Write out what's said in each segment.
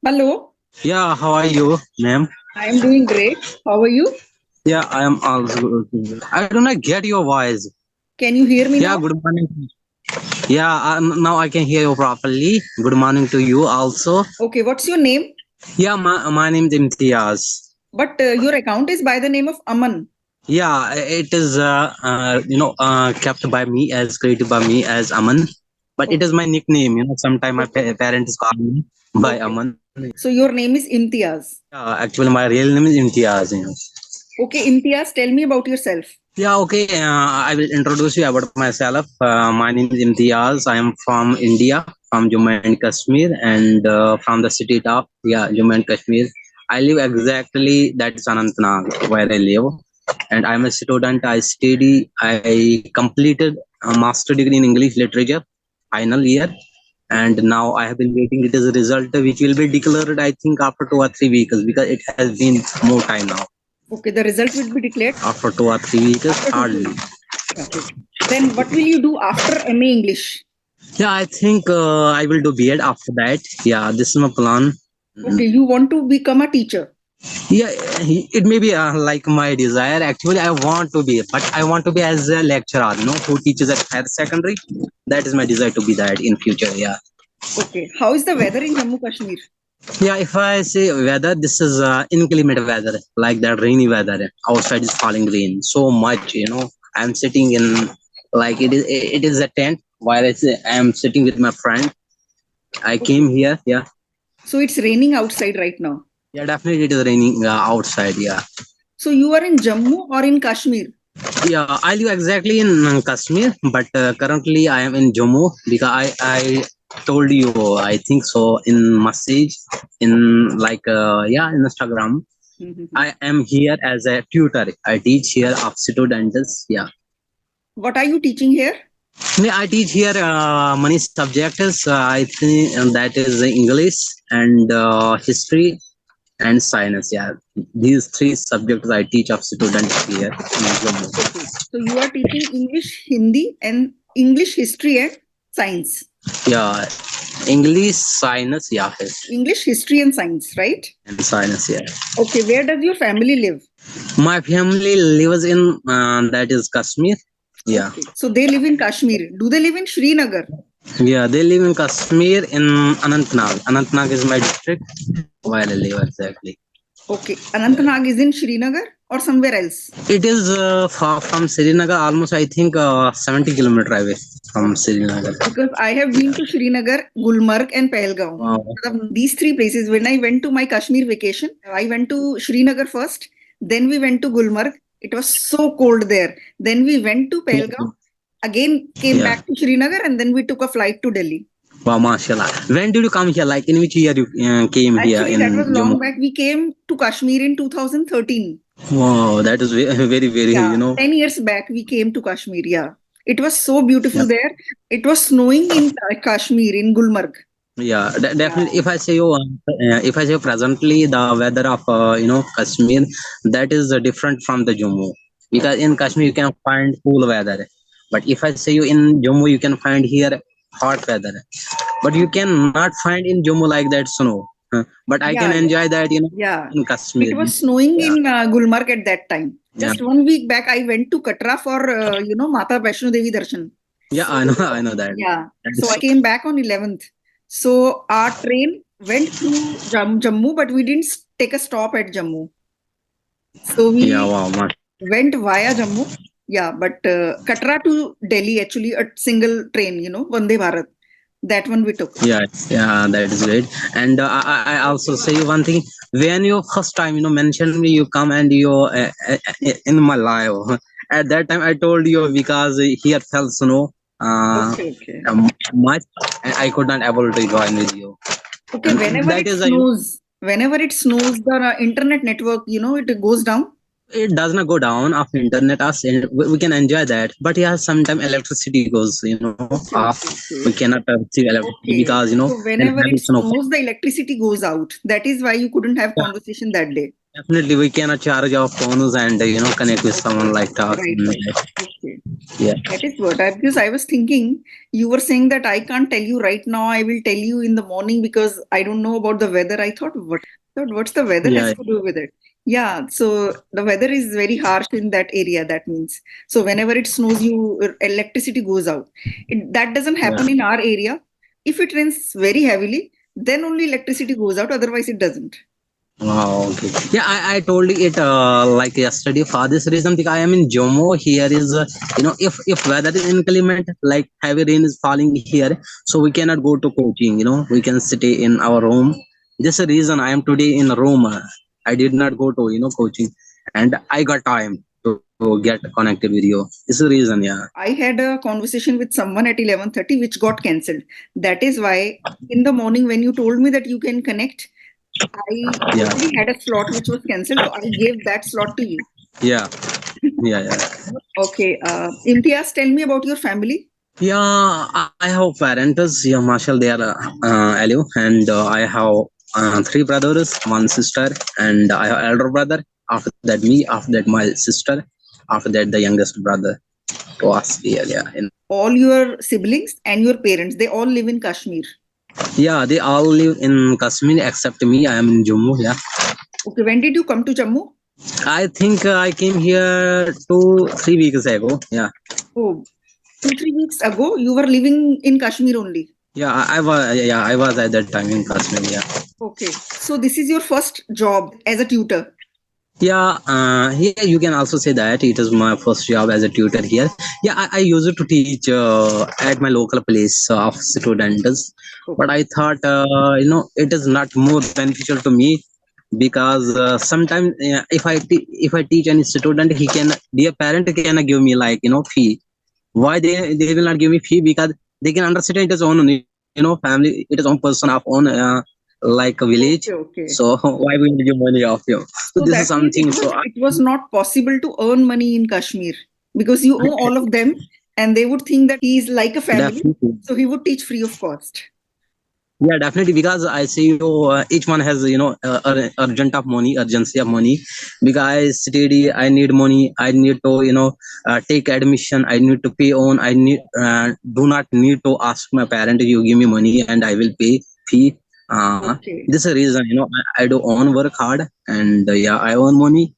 Hello, Yeah, how are you, ma'am? I am doing great. How are you? Yeah, I am also. I do not get your voice. Can you hear me Yeah, now? good morning. Yeah, now I can hear you properly. Good morning to you also. Okay, what's your name? Yeah, my name is Imtiaz. But your account is by the name of Aman. Yeah, it is kept by me as created by me as Aman, but it is Okay, my nickname. Sometimes my okay, parents call me by okay. Aman. So your name is Imtiaz. Yeah, actually my real name is Imtiaz. Okay, Imtiaz, tell me about yourself. Yeah, okay. I will introduce you about myself. My name is Imtiaz. I am from India, from Jammu and Kashmir, and from the city of Jammu and Kashmir. I live exactly that is Anantnag where I live, and I'm a student. I study. I completed a master degree in English literature, final year, and Okay, now I have been waiting. It is a result which will be declared. I think after 2 or 3 weeks because it has been more time now. okay. The result will be declared After 2 or 3 weeks, after 2 3 hardly. weeks. Yeah. Then what will you do after MA English? Yeah, I think I will do B.Ed after that. Yeah, this is my plan. Okay, Mm. you want to become a teacher. Yeah, it may be like my desire. Actually, I want to be, but I want to be as a lecturer, who teaches at higher secondary. That is my desire to be that in future. Yeah. Okay, how is the weather in Jammu Kashmir? Yeah, if I say weather, this is inclement weather, like that rainy weather. Outside is falling rain so much. I'm sitting in like it is a tent while I am sitting with my friend. I came Okay, here. Yeah. so it's raining outside right now. Yeah, definitely it is raining outside. Yeah. So you are in Jammu or in Kashmir? Yeah, I live exactly in Kashmir, but currently I am in Jammu because I told you I think so in message in like in Instagram. Mhm. I am here as a tutor. I teach here of students. Yeah, What are you teaching here? I teach here many subjects. I think that is English and history and science. Yeah, these three subjects I teach of students here in Jammu. Okay. So you are teaching English, Hindi, and English history and science. Yeah, English, science, yeah, English, history, and science, right? and science, yeah. Okay. Where does your family live? My family lives in that is Kashmir. Yeah, Okay. So they live in Kashmir. Do they live in Srinagar? yeah, they live in Kashmir in Anantnag. Anantnag is my district where I live exactly. Okay. Anantnag is in Srinagar or somewhere else? It is far from Srinagar, almost I think 70 kilometer away from Okay. Srinagar. Because I have been to Srinagar, Gulmarg, and Pahalgaon. Wow. These three places, when I went to my Kashmir vacation, I went to Srinagar first, then we went to Gulmarg. It was so cold there. Then we went to Pahalgaon, again came Yeah. back to Srinagar, and then we took a flight to Delhi. Wow, mashallah. When did you come here? Like in which year you came here Actually, that in was Jammu? long back. We came to Kashmir in 2013. Wow, that is very, very, Yeah, 10 years back, we came to Kashmir. Yeah. It was so Yeah. beautiful there. It was snowing in Kashmir, in Gulmarg. Yeah, Yeah. definitely. If I say presently the weather of Kashmir, that is different from the Jammu because in Kashmir you can find cool weather, but if I say you in Jammu you can find here hot weather, but you can not find in Jammu like that snow. But I can Yeah, yeah. enjoy that Yeah, in it Kashmir. was snowing Yeah, in Gulmarg at that time. yeah, Just 1 week back, I went to Katra for Mata Vaishno Devi darshan. yeah. So I know that. yeah, That so I is, came back on 11th. So our train went through Jammu, but we didn't take a stop at Jammu. So yeah, we wow, went via Jammu. Yeah, but Katra to Delhi actually a single train, Vande Bharat. That one we took. yeah, yeah, that is great. And I also say you one thing. When you first time, mentioned me, you come and you in my live. At that time, I told you because here fell snow Okay, okay. much, and I could not able to join with you. Okay, And that is whenever it snows, the internet network, it goes down. it does not go down of internet us and we can enjoy that, but yeah, sometimes electricity goes Okay, off. okay, We okay. cannot receive electricity Okay. because So in whenever heavy it snow. snows, the electricity goes out. That is why you couldn't have conversation that day. Definitely, we cannot charge our phones and connect with someone like talk. Right, right. Okay. Yeah, That is what because I was thinking you were saying that I can't tell you right now. I will tell you in the morning because I don't know about the weather. I thought, what's the weather has yeah, to do with it? Yeah, so the weather is very harsh in that area. That means so whenever it snows, you electricity goes out. That doesn't yeah. happen in our area. If it rains very heavily, then only electricity goes out. Otherwise, it doesn't. Wow, okay. Yeah, I told you it like yesterday for this reason because I am in Jammu. Here is if weather is inclement, like heavy rain is falling here, so we cannot go to coaching. We can stay in our room. This is the reason I am today in Rome. I did not go to coaching, and I got time to get connected with you. This is the reason. Yeah, I had a conversation with someone at 11:30 which got cancelled. That is why in the morning when you told me that you can connect, I yeah, already had a slot which was cancelled, so I gave that slot to you. yeah, yeah, yeah. Okay, Imtiaz, tell me about your family. Yeah, I have parents. Yeah, Marshall, they are alive, and I have three brothers, one sister, and I have elder brother. After that, me. After that, my sister. After that, the youngest brother was here. Yeah, All your siblings and your parents, they all live in Kashmir. yeah, they all live in Kashmir except me. I am in Jammu. Yeah, Okay, when did you come to Jammu? I think I came here 2 3 weeks ago. Yeah, Oh, 2 3 weeks ago, you were living in Kashmir only. yeah, I was. Yeah, I was at that time in Kashmir. Yeah. Okay, so this is your first job as a tutor. Yeah, here you can also say that it is my first job as a tutor here. Yeah, I used to teach at my local place of students, but Okay. I thought it is not more beneficial to me because sometimes if I teach any student, he can their parent can give me like fee. Why they will not give me fee because they can understand it is own family, it is own person of own like a village. Okay, okay. So why will you give money of you? So So this is that means something. So it was not possible to earn money in Kashmir because you owe all of them, and they would think that he is like a family, definitely, so he would teach free of cost. yeah, definitely because I see each one has urgent of money, urgency of money. Because I study, I need money. I need to take admission. I need to pay on. I need do not need to ask my parent. You give me money and I will pay fee. Okay. This is a reason I do own work hard and yeah, I earn money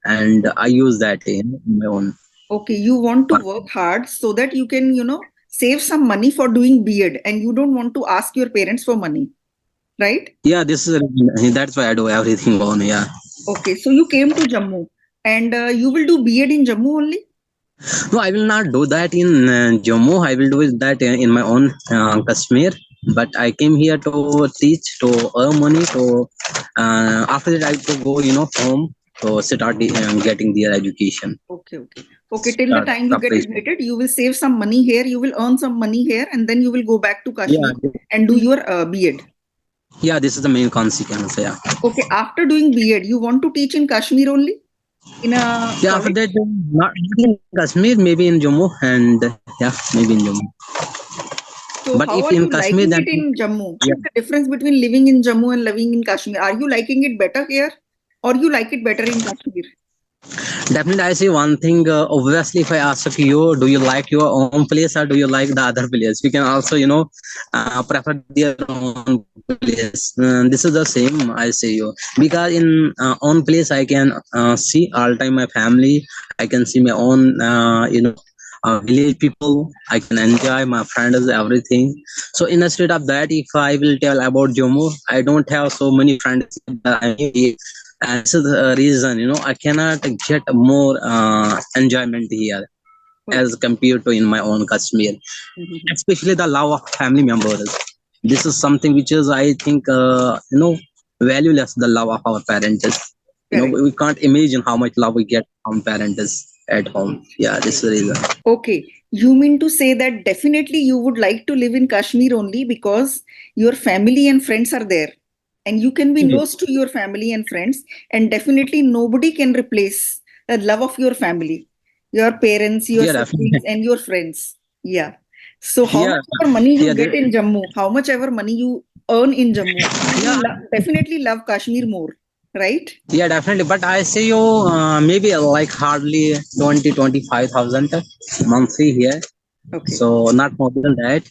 and I use that in my own. Okay, you want to work hard so that you can, save some money for doing B.Ed, and you don't want to ask your parents for money, right? Yeah, this is that's why I do everything on. Yeah. Okay, so you came to Jammu and you will do B.Ed in Jammu only? No, I will not do that in Jammu. I will do that in my own Kashmir. But I came here to teach, to earn money. To after that, I have to go, home to start getting their education. Okay, okay. Okay, till the Start time you get preparation. admitted, you will save some money here, you will earn some money here, and then you will go back to Yeah, Kashmir and do your B.Ed. yeah. This is the main consequence. Yeah. Okay, after doing B.Ed, you want to teach in Kashmir only? In a Yeah. After college? that, not in Kashmir, maybe in Jammu, and yeah, maybe in Jammu. So, But how if are in you Kashmir, liking then it in Jammu? yeah. What's the difference between living in Jammu and living in Kashmir? Are you liking it better here or you like it better in Kashmir? Definitely, I see one thing. Obviously, if I ask you, do you like your own place or do you like the other place? You can also, prefer their own place. This is the same. I say you because in own place I can see all time my family. I can see my own, village people. I can enjoy my friends, everything. So instead of that, if I will tell about Jammu, I don't have so many friends. I mean, and this is the reason I cannot get more enjoyment here as Okay. compared to in my own Kashmir, Mhm. especially the love of family members. This is something which is I think valueless, the love of our parents. Correct. We can't imagine how much love we get from parents at home. Right. Yeah, this is the reason. Okay. You mean to say that definitely you would like to live in Kashmir only because your family and friends are there and you can be close to your family and friends, and definitely nobody can replace the love of your family, your parents, your Yeah, definitely. siblings, and your friends. Yeah. So, how Yeah, much ever money you yeah, get in Jammu, how much ever money you earn in Jammu, you will yeah. definitely love Kashmir more. right? Yeah, definitely. But I say you maybe like hardly 25,000 monthly here. Okay. So not more than that.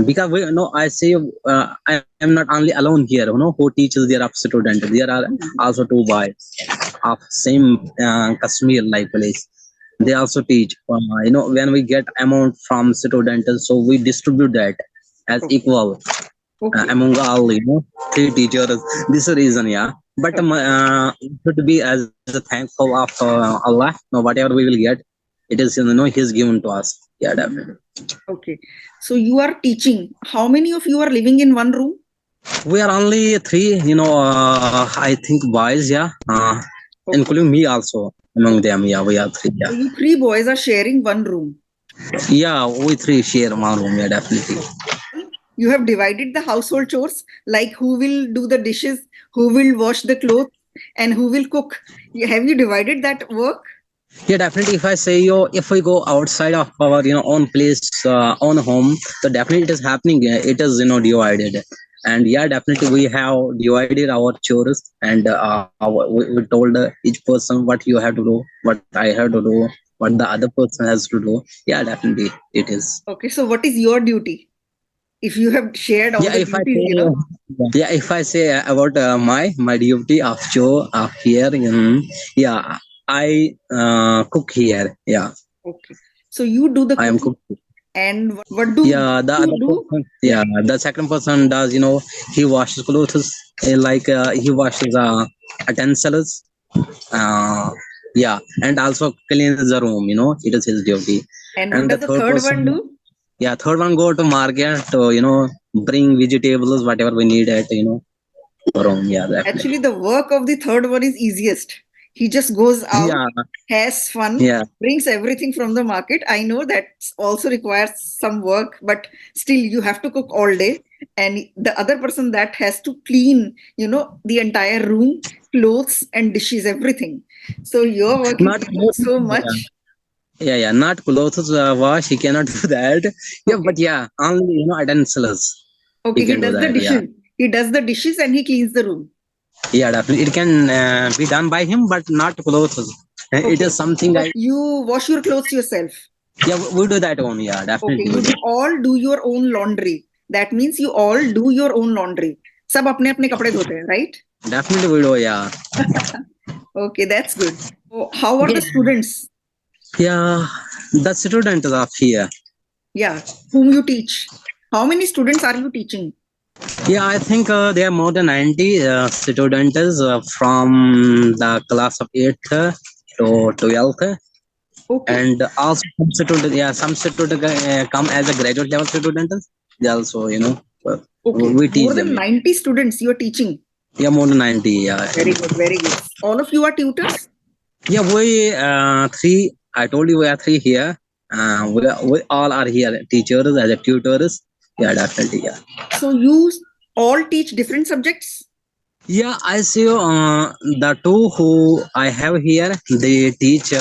Because we know I say I am not only alone here, who teaches their up student. There are Mhm. also two boys of same Kashmir like place. They also teach. When we get amount from students, so we distribute that as Okay. equal Okay. among all three teachers. This is the reason, yeah. But Okay. should be as a thankful of Allah. No, whatever we will get, it is He's given to us. Yeah, definitely. Mhm. Okay. So you are teaching. How many of you are living in one room? We are only three. I think boys. Yeah, Okay. including me also among Okay. them. Yeah, we are three. Yeah, So you three boys are sharing one room. yeah, we three share one room. Yeah, definitely. You have divided the household chores, like who will do the dishes, who will wash the clothes, and who will cook. Have you divided that work? Yeah, definitely. If I say if we go outside of our own place, own home, so definitely it is happening. It is divided, and yeah, definitely we have divided our chores, and we told each person what you have to do, what I have to do, what the other person has to do. Yeah, definitely it is. Okay, so what is your duty? If you have shared Yeah, all the if I duties, say yeah, if I say about my duty of Joe here, yeah, I cook here. Yeah, Okay. So you do the I am cooking, cook. and what do Yeah, the you other do? person, yeah, the second person does, he washes clothes, like he washes utensils, uh, yeah, and also cleans the room, it is his duty. And what And the does the third third person, one do? yeah, third one go to market to, bring vegetables, whatever we need at, room. Yeah, Actually, definitely. the work of the third one is easiest. He just goes out, Yeah, has fun, yeah. brings everything from the market. I know that also requires some work, but still you have to cook all day. And the other person that has to clean, the entire room, clothes and dishes, everything. So you're working Not clothes. so Yeah, much. yeah, yeah. Not clothes wash. He cannot do that. Yeah, Okay. but yeah, only utensils. He Okay, he can do does the that. Yeah. dishes. He does the dishes and he cleans the room. Yeah, definitely. It can be done by him, but not clothes. It is Okay. something I. You wash your clothes yourself. Yeah, we do that one. Yeah, Okay, definitely we you do. all do your own laundry. That means you all do your own laundry. सब अपने अपने कपड़े धोते हैं, right? Definitely we do. Yeah. Okay, that's good. So how are Okay. the students? Yeah, the student of here. Yeah, whom you teach? How many students are you teaching? Yeah, I think there are more than 90 students from the class of 8th to 12th. Okay, And also some students, yeah, some students come as a graduate level students. They also, uh, okay. we teach More them. than 90 students you are teaching. Yeah, more than 90. Yeah, Very good, very good. All of you are tutors? yeah. We three. I told you we are three here. We all are here teachers as a tutors. Yeah, definitely. Yeah. So you all teach different subjects? Yeah, I see the two who I have here. They teach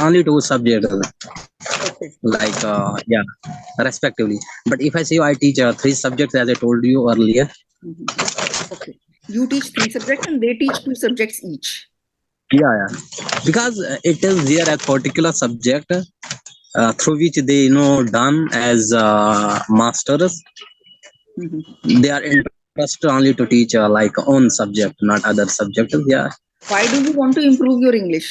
only two subjects, Okay. like yeah, respectively. But if I say I teach three subjects, as I told you earlier. Mhm. Okay. You teach three subjects and they teach two subjects each. Yeah, yeah. Because it is there a particular subject through which they done as masters. Mhm. They are interested only to teach like own subject, not other subject. Yeah. Why do you want to improve your English?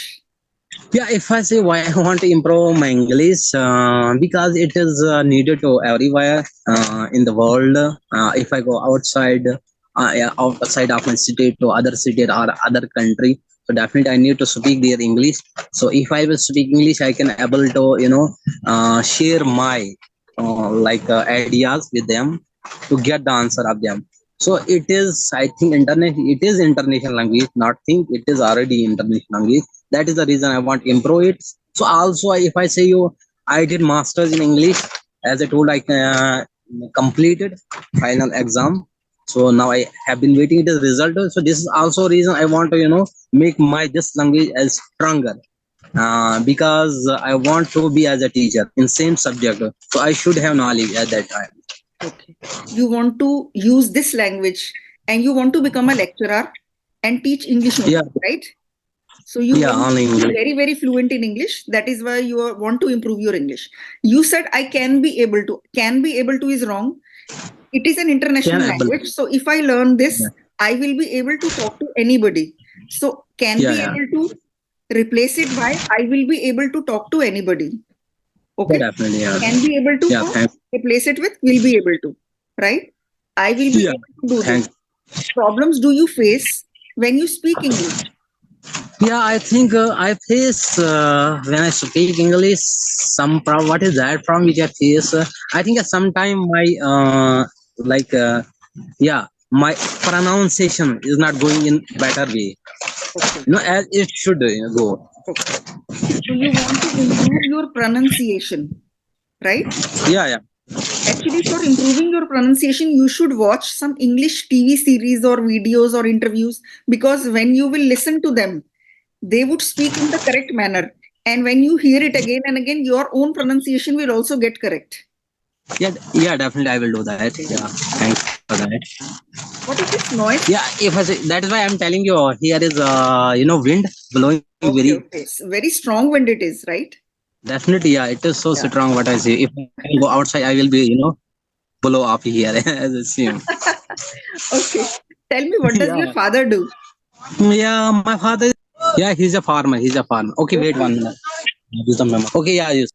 Yeah, if I say why I want to improve my English, because it is needed to everywhere in the world. If I go outside, yeah, outside of my city to other city or other country, so definitely I need to speak their English. So if I will speak English, I can able to share my ideas with them to get the answer of them. So it is, I think, internet. It is international language. Not think it is already international language. That is the reason I want to improve it. So also, if I say you, I did masters in English. As I told, I completed final exam. So now I have been waiting the result. So this is also reason I want to make my this language as stronger. Because I want to be as a teacher in same subject. So I should have knowledge at that time. Okay. You want to use this language and you want to become a lecturer. and teach English only, Yeah. right? So you Yeah, want only to be English. very, very fluent in English. That is why want to improve your English. You said I can be able to. Can be able to is wrong. It is an international Can able. language. So if I learn Yeah. this, I will be able to talk to anybody. So can Yeah, be yeah. able to replace it by I will be able to talk to anybody. Yeah, Okay. definitely. Yeah. Can be able to Yeah, thanks. replace it with will be able to. Right? I will be Yeah, able to do this. thanks. Problems do you face when you speak English? Yeah, I think I face when I speak English some problem. What is that from which I face? I think sometime my like yeah, my pronunciation is not going in better way. Okay. As it should go. Okay. So you want to improve your pronunciation, right? Yeah, yeah. Actually, for improving your pronunciation, you should watch some English TV series or videos or interviews, because when you will listen to them, they would speak in the correct manner. And when you hear it again and again, your own pronunciation will also get correct. Yeah, yeah, definitely I will do that. Okay. Yeah, thanks for that. What is this noise? Yeah, if I say, that is why I'm telling you here is wind blowing very. Okay, okay. Very strong wind it is, right? Definitely, yeah, it is so Yeah. strong. What I say, if I go outside, I will be blow up here as a same. Okay. Tell me, what does your Yeah, father do? yeah, my father. Yeah, he's a farmer. He's a farmer. Okay, wait Okay. 1 minute. Use the memo. Okay, yeah, use.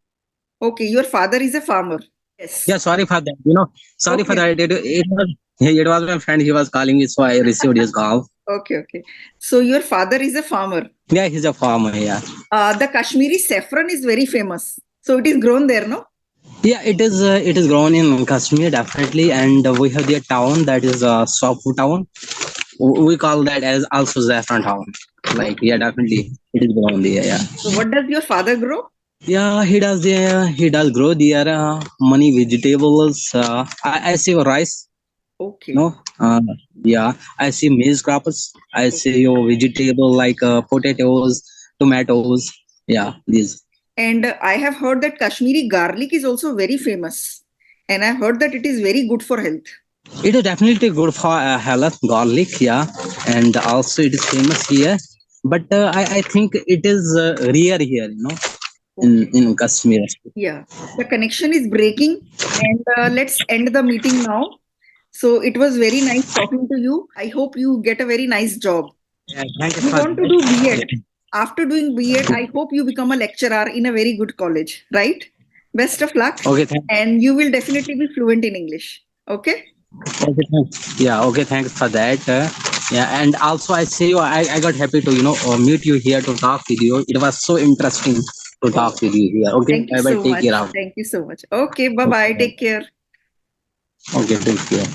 Okay, your father is a farmer. Yes. Yeah, sorry for that. Sorry for Okay. that. It was my friend. He was calling me, so I received his call. Okay, okay. So your father is a farmer. Yeah, he's a farmer. Yeah. The Kashmiri saffron is very famous. So it is grown there, no? Yeah, it is. It is grown in Kashmir definitely, and we have the town that is Sopu town. We call that as also Saffron town. Like, yeah, definitely, it is grown there. Yeah, So what does your father grow? yeah, he does. He does grow there. Many vegetables. I see rice. Okay. No. Yeah, I see maize crops. I see your vegetable like potatoes, tomatoes. Yeah, these. And I have heard that Kashmiri garlic is also very famous. And I heard that it is very good for health. It is definitely good for health, garlic, yeah, and also it is famous here. But I think it is rare here, Okay. in Kashmir. Yeah. The connection is breaking. And let's end the meeting now. So it was very nice talking to you. I hope you get a very nice job. Yeah, thank you You for want to do that. B.Ed. After doing B.Ed, I hope you become a lecturer in a very good college, right? Best of luck. Okay, And you will definitely be fluent in English. Okay? yeah, okay, thanks for that. Yeah, and also I say I got happy to meet you here to talk with you. It was so interesting to talk with you here. Okay, Thank you bye bye. so Take much. care of. Thank you so much. Okay, bye bye. Okay, Take care. okay, take care.